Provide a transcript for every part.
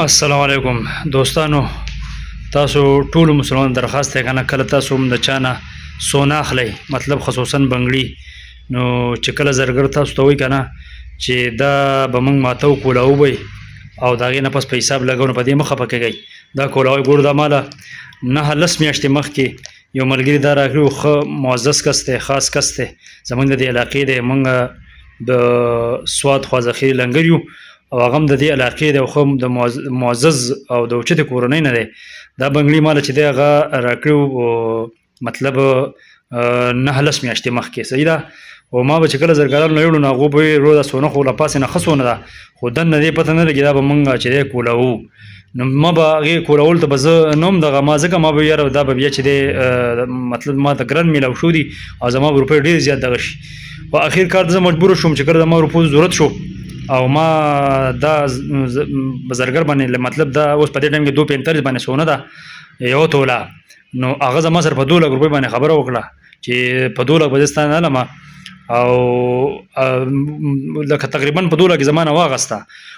السلام علیکم دوستانو. تاسو ټول مسلمان درخواست دی کنه کله تاسو د چانه سونا اخلئ مطلب خصوصا بنګړي نو چې کله زرګر تاسو ته وایي کنه چې دا به موږ ماته وکولاو وی او د هغې نه پس په حساب لګو نو په دې مه خفه کېږئ. دا کولاوی ګور دا ماله 9 میاشتې مخکې یو ملګري دا راکړي ښه معزز کس دی خاص کس دی زموږ د دې علاقې دی موږ د سوات خوازخیري لنګر یو او هغه هم د دې علاقې دی او ښه د معزز او د اوچتې کورنۍ نه دی. دا بنګړي ماله چې دی هغه راکړي مطلب 9 میاشتې مخکې صحیح ده. او ما به چې کله زرګرانو نه یوړو نو هغوی به ویل دا سونه خو له پاسې نه ښه سونه ده خو دننه دې پته نه لګي دا به موږ چې دی کولاوو نو ما به هغې کولولو ته به زه نه هم دغه ما ځکه ما به یاره دا به بیا چې دی مطلب ما ته ګران میلاو شو دي او زما به روپۍ ډېر زیات دغه شي. په اخر کار زه مجبوره شوم چې کله زما روپو ضرورت شو او ما دا بزرګر باندې مطلب دا اوس په دې ټایم کې 245 باندې سونه ده یو توله نو هغه زما سره په 2 لک روپۍ باندې خبره وکړه چې په 2 لک به زه ستا نه علمه او لکه تقریبا په 2 لک زما نه واغسته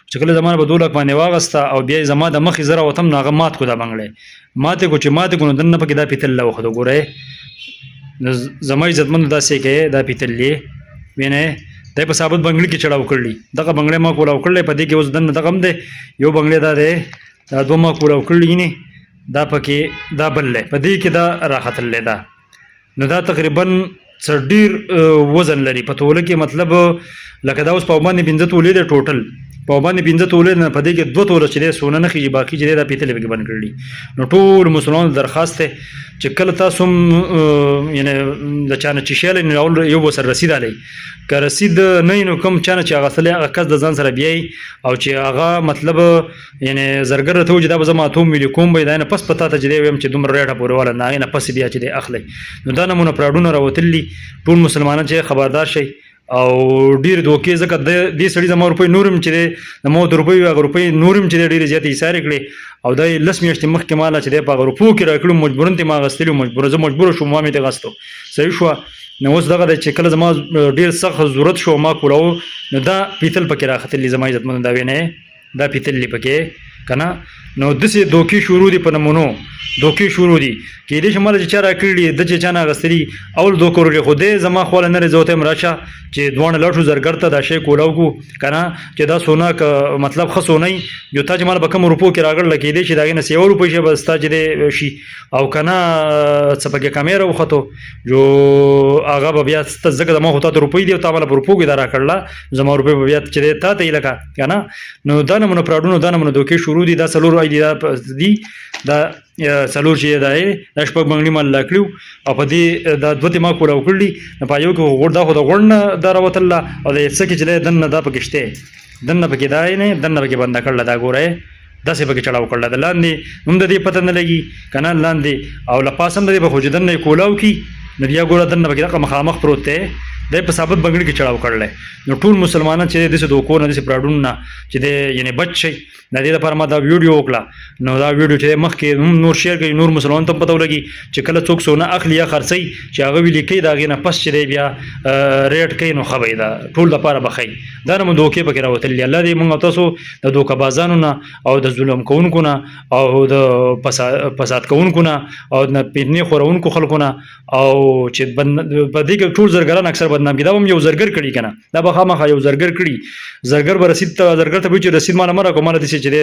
چې کله زما په 2 لک باندې واغسته او بیا زما د مخې زه راوتم نو هغه مات کړو دا بنګړی ماتې کړو چې ماتې کړو نو دننه پکې دا پیتل راوخته ګورئ زما عزتمندو داسې کوې دا پیتل یې وینئ دا په ثابت بنګړي کې چړاو کړلی دغه بنګړی ما کولاو کړلی په دې کې اوس دننه دغه هم دی یو بنګړی دا دی دا 2 ما کولاو کړلي نه دا پکې دا بل دی په دې کې دا راختلی ده نو دا تقریبا څه ډېر وزن لري په توله کې مطلب لکه دا اوس په باندې 15 تولې دی ټوټل په باندې 15 تولې نه په دې کې 2 توله چې دی سونه نه خېږي باقي چې دی دا پیتلې پکې بند کړلي نو ټول مسلمانانو درخواست دی چې کله تاسو یعنې د چا نه چې شی هلئ نو اول یو به سره رسید هلئ که رسید نه نو کوم چا نه چې هغه اخیستی هغه کس د ځان سره بیایي او چې هغه مطلب یعنې زرګر راته ووایي چې دا به زه ماته وملي کوم به د هغې نه پس په تا ته چې دی ویم چې دومره ریټه پورې واله نه هغې نه پس بیا چې دی اخلئ نو دا نمونه فراډونه راوتلي ټول مسلمانان چې خبردار شئ او ډېر دوکې ځکه دې سړي زما روپۍ نور هم چې دی زما د روپیو هغه روپۍ نور هم چې دی ډېرې زیاتې ایسارې کړې او دا یې 10 میاشتې مخکې ماله چې دی په هغه روپو کې راکړو مجبورن ترې ما اخیستلي وو زه مجبوره شوم ما مې ترې اخیستو صحیح شوه نو اوس دغه دی چې کله زما ډېر سخت ضرورت شو ما کولاو نو دا پیتل پکې راختلي زما عزتمندو دا وینئ دا پیتلي پکې که نه نو داسې دوکې شروع دي په نمونو دوکې شروع دي کېدای شي ماله چې چا راکړي د چې چا نه اخیستلي اول دوکه ورکړي خو دی زما خواله نه راځي ورته یم راشه چې دواړه لاړ شو زرګر ته دا شی کولاو کړو که نه چې دا سونه که مطلب ښه سونه وي یو تا چې ماله په کومو روپو کې راغله کېدای شي د هغې نه سیوه روپۍ شي به ستا چې دی شي او که نه څه پکې کمې راوختو جو هغه به بیا ځکه زما خو تا ته روپۍ دي او تا ماله په روپو کې دا راکړله زما روپۍ به بیا چې دی تا ته یې لکه که نه نو دا نمونه فراډونه دا نمونه دوکې شروع دي دا څلور دي دا څلور چې دا دا شپږ بنګړي ما لا کړي او په دې دا 2 ما کولاو کړلي نو په یو کې غوړ دا خو د غوړ نه دا راوتله او د څه کې چې دننه دا پکې شته دننه پکې دا یې نه دننه پکې بنده کړله دا ګورئ داسې پکې چړاو کړله د لاندې هم د دې پته نه لګي که نه لاندې او له پاس هم د دې به خو چې دننه یې کولاو کړي نو بیا ګوره دننه پکې دغه مخامخ پروت دی دی په ثابت بنګړي کې چړاو کړلی نو ټول مسلمانان چې داسې دوکو نه داسې فراډونو نه چې دی یعنې بچ شئ د دې لپاره ما دا ویډیو وکړه نو دا ویډیو چې مخکې هم نور شیر کوي نور مسلمانانو ته هم پته ولګي چې کله څوک سونه اخلي یا خرڅوي چې هغه وي لیکي د هغې نه پس چې دی بیا ریټ کوي نو ښه به یې ده ټول دپاره به ښایي دا نه مو دوکې پکې راوتلي الله دې موږ او تاسو د دوکهبازانو نه او د ظلم کوونکو نه او د فساد کوونکو نه او د فتنې خورونکو خلکو نه او چې په دې کې ټول زرګران اکثر بدنام کړي دا هم یو زرګر کړي که نه دا به خامخا یو زرګر کړي زرګر به رسید ته زرګر ته به وایي چې رسید ماله مه راکوه ماله داسې چې دی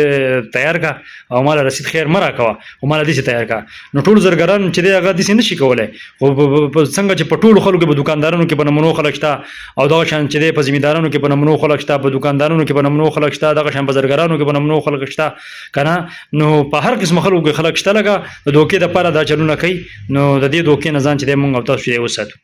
تیار کا او ماله رسید خیر مه راکوه خو ماله داسې تیار کا نو ټول زرګران چې دی هغه داسې نه شي کولی خو څنګه چې په ټولو خلکو کې په دوکاندارانو کې په نمونو خلک شته او دغه شان چې دی په زمیندارانو کې په نمونو خلک شته په دوکاندارانو کې په نمونو خلک شته دغه شان په زرګرانو کې په نمونو خلک شته که نه نو په هر قسم خلکو کې خلک شته لکه د دوکې دپاره دا چلونه کوي نو د دې دوکې نه ځان چې دی مونږ او تاسو چې دی وساتو